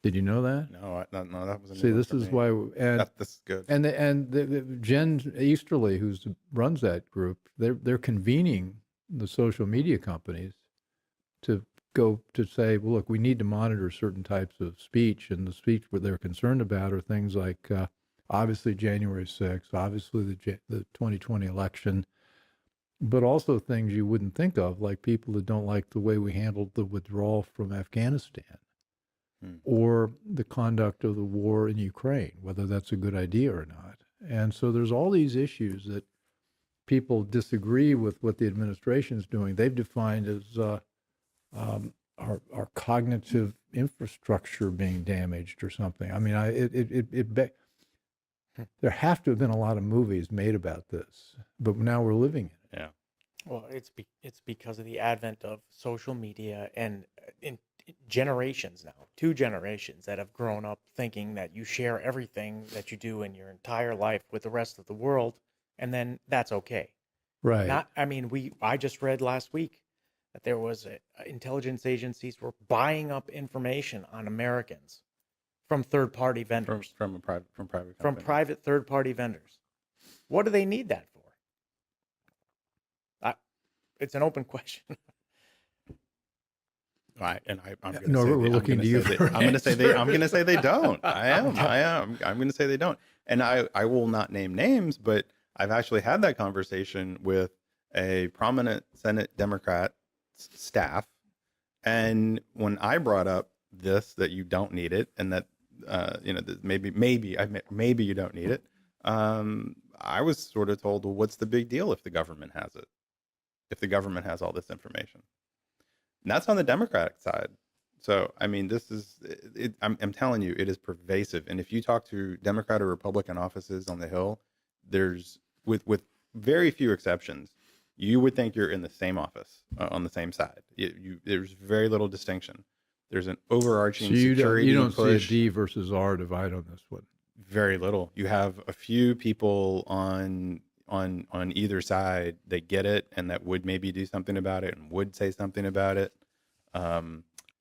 Did you know that? no, no, that was a new See, one this for is me. why, This is good. and Jen Easterly, who runs that group, they're convening the social media companies to go to say, well, look, we need to monitor certain types of speech, and the speech what they're concerned about are things like obviously January 6th, obviously the 2020 election, but also things you wouldn't think of, like people that don't like the way we handled the withdrawal from Afghanistan or the conduct of the war in Ukraine, whether that's a good idea or not. And so there's all these issues that people disagree with what the administration is doing. They've defined as our cognitive infrastructure being damaged or something. I mean, there have to have been a lot of movies made about this, but now we're living in it. Yeah. Well, it's because of the advent of social media and in generations now, 2 generations that have grown up thinking that you share everything that you do in your entire life with the rest of the world, and then that's okay. Right. I just read last week that there was intelligence agencies were buying up information on Americans from third-party vendors, From private from company. private third-party vendors. What do they need that for? It's an open question. I'm going to Norbert, we're looking to you. I'm going to say they. I'm going to say they don't. I am. I'm going to say they don't. And I will not name names, but I've actually had that conversation with a prominent Senate Democrat staff, and when I brought up that you don't need it, and that maybe you don't need it, I was sort of told, well, what's the big deal if the government has it? If the government has all this information, and that's on the Democratic side. So, I mean, this is, I'm telling you, it is pervasive. And if you talk to Democrat or Republican offices on the Hill, there's, with very few exceptions, you would think you're in the same office on the same side. There's very little distinction. There's an overarching security you don't push. see a D versus R divide on this one. Very little. You have a few people on either side that get it and that would maybe do something about it and would say something about it.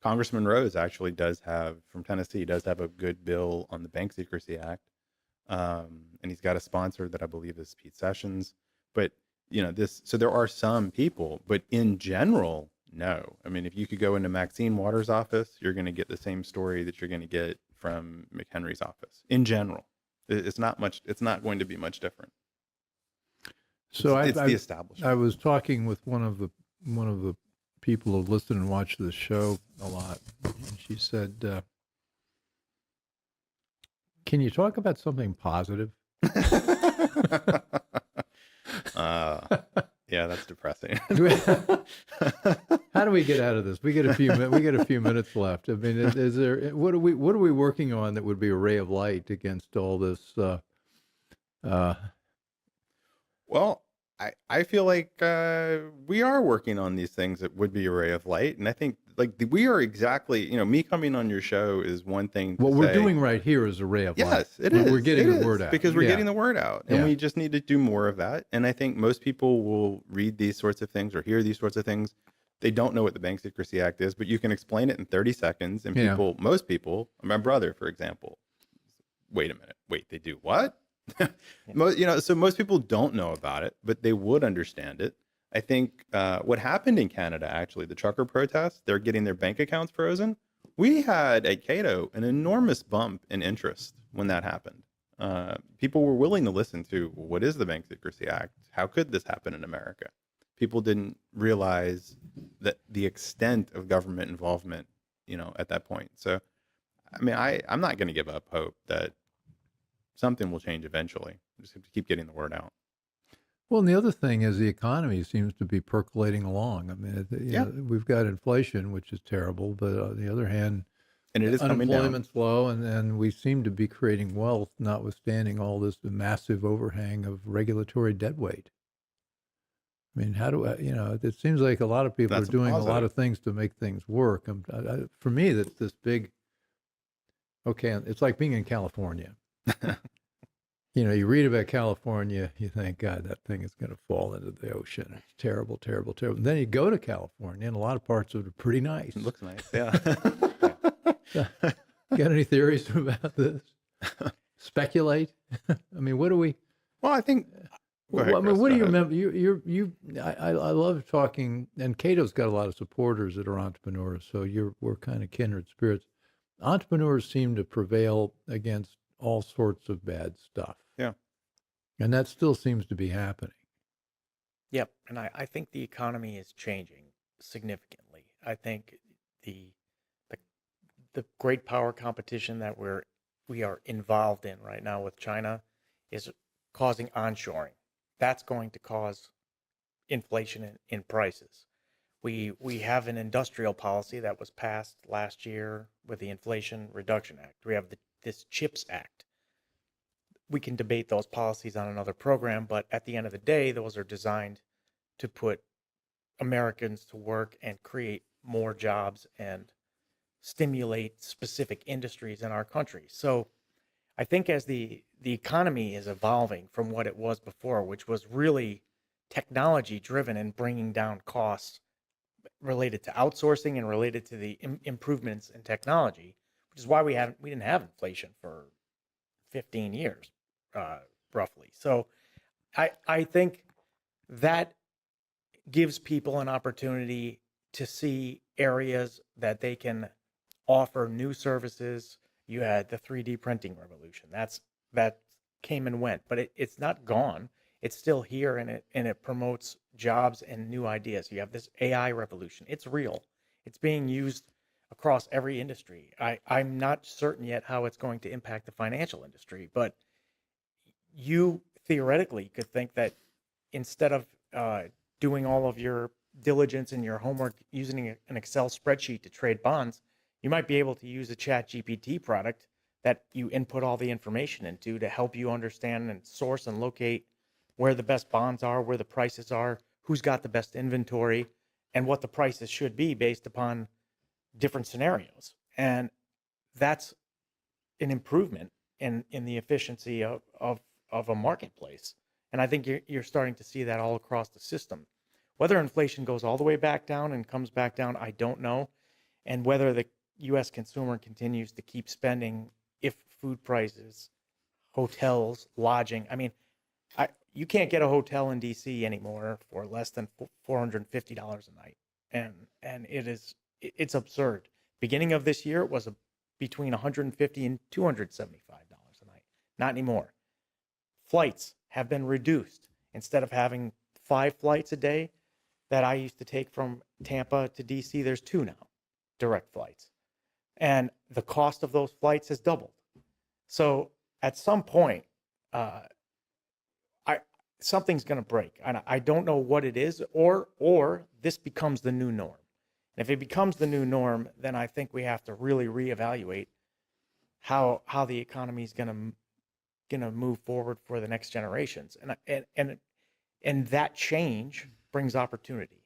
Congressman Rose actually from Tennessee does have a good bill on the Bank Secrecy Act. And he's got a sponsor that I believe is Pete Sessions. But, so there are some people, but in general, no. I mean, if you could go into Maxine Waters' office, you're going to get the same story that you're going to get from McHenry's office. In general, it's not going to be much different. So it's the establishment. I was talking with one of the people who listen and watch this show a lot, and she said, "Can you talk about something positive?" Yeah, that's depressing. How do we get out of this? We get a few minutes left. I mean, is there what are we working on that would be a ray of light against all this? Well, I feel like we are working on these things that would be a ray of light, and I think we are exactly. Me coming on your show is one thing. What we're doing right here is a ray of light. Yes, it is. We're getting the word out because we're getting the word out, and we just need to do more of that. And I think most people will read these sorts of things or hear these sorts of things. They don't know what the Bank Secrecy Act is, but you can explain it in 30 seconds, and most people, my brother, for example, wait a minute, they do what? So most people don't know about it, but they would understand it. I think what happened in Canada, actually, the trucker protests, they're getting their bank accounts frozen. We had at Cato an enormous bump in interest when that happened. People were willing to listen to, well, what is the Bank Secrecy Act? How could this happen in America? People didn't realize that the extent of government involvement, at that point. So, I mean, I'm not going to give up hope that something will change eventually. We just have to keep getting the word out. Well, and the other thing is the economy seems to be percolating along. I mean, we've got inflation, which is terrible, but on the other hand, and it is unemployment's low, and we seem to be creating wealth, notwithstanding all this massive overhang of regulatory dead weight. I mean, how do I, it seems like a lot of people That's are a doing a lot positive. of things to make things work. For me, that's this big, okay, it's like being in California. You read about California, you think, God, that thing is going to fall into the ocean. It's terrible, terrible, terrible. And then you go to California, and a lot of parts of it are pretty nice. It looks nice. Yeah. So, got any theories about this? Speculate? I mean, what do we? Well, I think. Go ahead, I mean, Chris. what Go do you ahead. remember? I love talking, and Cato's got a lot of supporters that are entrepreneurs, so we're kind of kindred spirits. Entrepreneurs seem to prevail against all sorts of bad stuff. Yeah. And that still seems to be happening. Yep. And I think the economy is changing significantly. I think the the, the great power competition that we are involved in right now with China is causing onshoring. That's going to cause inflation in prices. We have an industrial policy that was passed last year with the Inflation Reduction Act. We have this CHIPS Act. We can debate those policies on another program, but at the end of the day, those are designed to put Americans to work and create more jobs and stimulate specific industries in our country. So I think as the economy is evolving from what it was before, which was really technology driven and bringing down costs related to outsourcing and related to the improvements in technology, which is why we didn't have inflation for 15 years, roughly. So I think that gives people an opportunity to see areas that they can offer new services. You had the 3D printing revolution. That came and went, but it's not gone. It's still here, and it promotes jobs and new ideas. You have this AI revolution. It's real. It's being used across every industry. I'm not certain yet how it's going to impact the financial industry, but you theoretically could think that instead of doing all of your diligence and your homework using an Excel spreadsheet to trade bonds, you might be able to use a Chat GPT product that you input all the information into to help you understand and source and locate where the best bonds are, where the prices are, who's got the best inventory, and what the prices should be based upon different scenarios. And that's an improvement in the efficiency of a marketplace. And I think you're starting to see that all across the system. Whether inflation goes all the way back down and comes back down, I don't know. And whether the U.S. consumer continues to keep spending if food prices, hotels, lodging. I mean, you can't get a hotel in D.C. anymore for less than $450 a night. And it's absurd. Beginning of this year, it was between $150 and $275 a night. Not anymore. Flights have been reduced. Instead of having 5 flights a day that I used to take from Tampa to DC, there's 2 now, direct flights. And the cost of those flights has doubled. So at some point, something's going to break. And I don't know what it is, or this becomes the new norm. And if it becomes the new norm, then I think we have to really reevaluate how the economy is going to move forward for the next generations. And that change brings opportunity.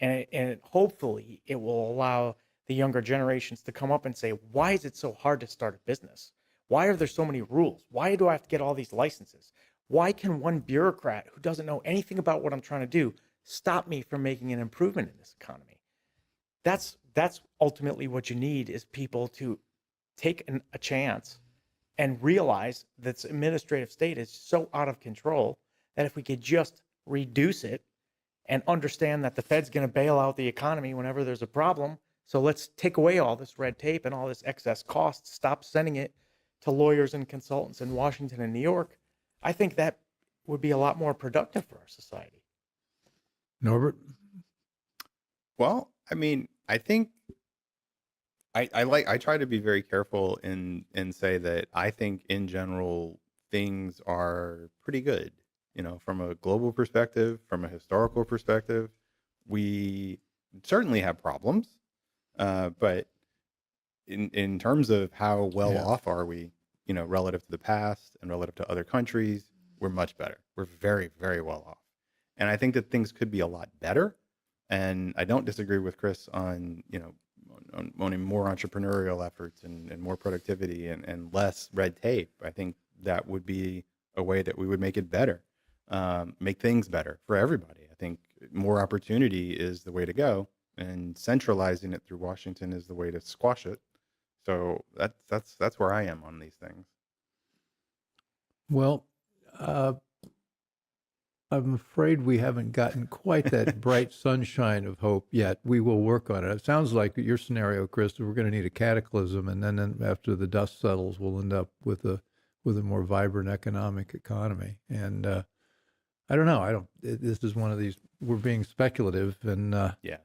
And hopefully it will allow the younger generations to come up and say, why is it so hard to start a business? Why are there so many rules? Why do I have to get all these licenses? Why can one bureaucrat who doesn't know anything about what I'm trying to do stop me from making an improvement in this economy? That's ultimately what you need, is people to take a chance and realize that this administrative state is so out of control that if we could just reduce it and understand that the Fed's going to bail out the economy whenever there's a problem, so let's take away all this red tape and all this excess cost, stop sending it to lawyers and consultants in Washington and New York, I think that would be a lot more productive for our society. Norbert? Well, I mean, I think I try to be very careful and say that I think in general things are pretty good. From a global perspective, from a historical perspective, we certainly have problems, but in terms of how well off are we, relative to the past and relative to other countries, we're much better. We're very, very well off. And I think that things could be a lot better. And I don't disagree with Chris on, on wanting more entrepreneurial efforts and more productivity and less red tape. I think that would be a way that we would make it better, make things better for everybody. I think more opportunity is the way to go, and centralizing it through Washington is the way to squash it. So that's where I am on these things. Well, I'm afraid we haven't gotten quite that bright sunshine of hope yet. We will work on it. It sounds like your scenario, Chris, we're going to need a cataclysm, and then after the dust settles, we'll end up with a more vibrant economic economy. And I don't know. This is one of these. We're being speculative, and Yes.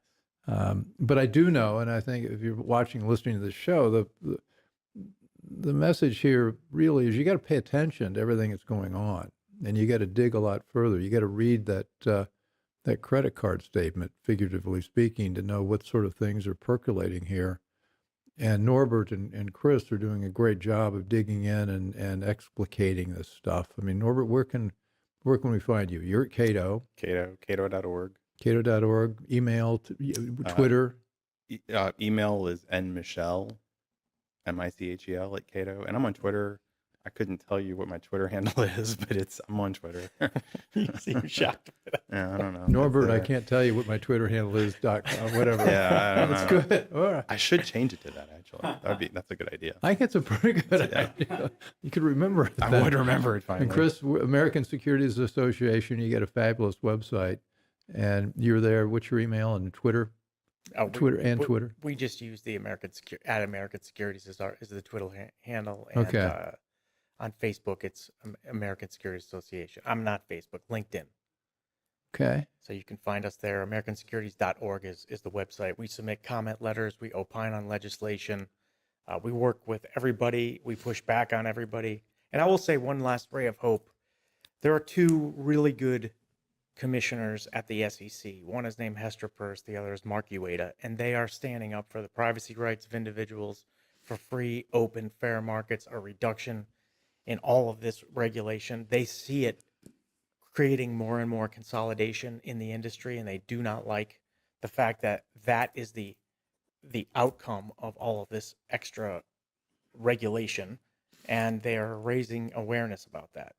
but I do know, and I think if you're watching, listening to the show, the message here really is you got to pay attention to everything that's going on. And you got to dig a lot further. You got to read that credit card statement, figuratively speaking, to know what sort of things are percolating here. And Norbert and Chris are doing a great job of digging in and explicating this stuff. I mean, Norbert, where can we find you? You're at Cato. Cato.org. Cato.org. Email, Twitter. Email is nmichel, Michel at Cato, and I'm on Twitter. I couldn't tell you what my Twitter handle is, but I'm on Twitter. You seem shocked. Yeah, I don't know. Norbert, I can't tell you what my Twitter handle is, whatever. Yeah, I don't know. That's good. All right. I should change it to that, actually. That's a good idea. I think it's a pretty good idea. You could remember it. I then. would remember it finally. And Chris, American Securities Association, you get a fabulous website, and you're there. What's your email and Twitter? Twitter. We just use the American Securities is the Twitter handle. And, Okay. On Facebook, it's American Securities Association. I'm not Facebook, LinkedIn. Okay. So you can find us there. AmericanSecurities.org is the website. We submit comment letters. We opine on legislation. We work with everybody. We push back on everybody. And I will say one last ray of hope. There are two really good commissioners at the SEC. One is named Hester Peirce. The other is Mark Ueda. And they are standing up for the privacy rights of individuals, for free, open, fair markets, a reduction in all of this regulation. They see it creating more and more consolidation in the industry, and they do not like the fact that that is the outcome of all of this extra regulation, and they are raising awareness about that.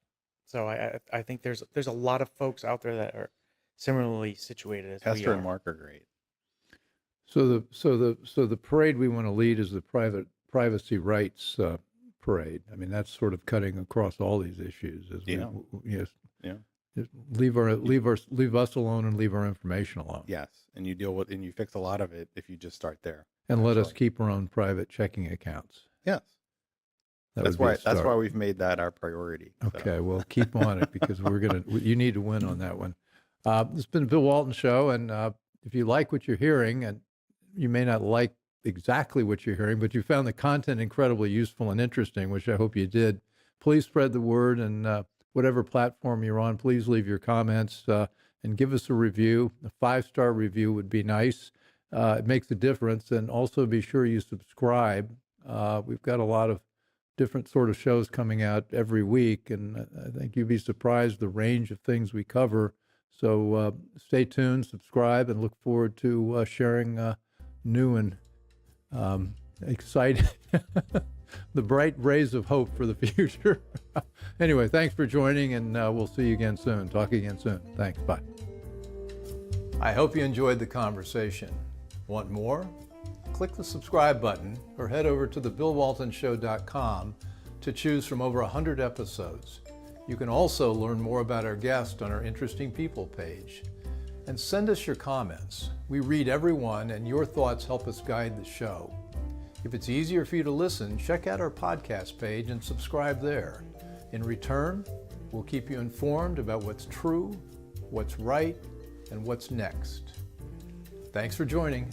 So I think there's a lot of folks out there that are similarly situated as we Hester are. and Mark are great. So the parade we want to lead is the privacy rights parade. I mean, that's sort of cutting across all these issues. Yeah. Just leave us alone and leave our information alone. Yes, and you fix a lot of it if you just start there. And let us keep our own private checking accounts. Yes. That's why we've made that our priority. So. Okay, well, keep on it because you need to win on that one. This has been the Bill Walton Show, and if you like what you're hearing, and you may not like exactly what you're hearing, but you found the content incredibly useful and interesting, which I hope you did, please spread the word, and whatever platform you're on, please leave your comments and give us a review. A 5-star review would be nice. It makes a difference, and also be sure you subscribe. We've got a lot of different sort of shows coming out every week, and I think you'd be surprised the range of things we cover. So stay tuned, subscribe, and look forward to sharing new and exciting, the bright rays of hope for the future. Anyway, thanks for joining, and we'll see you again soon. Talk again soon. Thanks. Bye. I hope you enjoyed the conversation. Want more? Click the subscribe button or head over to thebillwaltonshow.com to choose from over 100 episodes. You can also learn more about our guest on our Interesting People page. And send us your comments. We read every one, and your thoughts help us guide the show. If it's easier for you to listen, check out our podcast page and subscribe there. In return, we'll keep you informed about what's true, what's right, and what's next. Thanks for joining.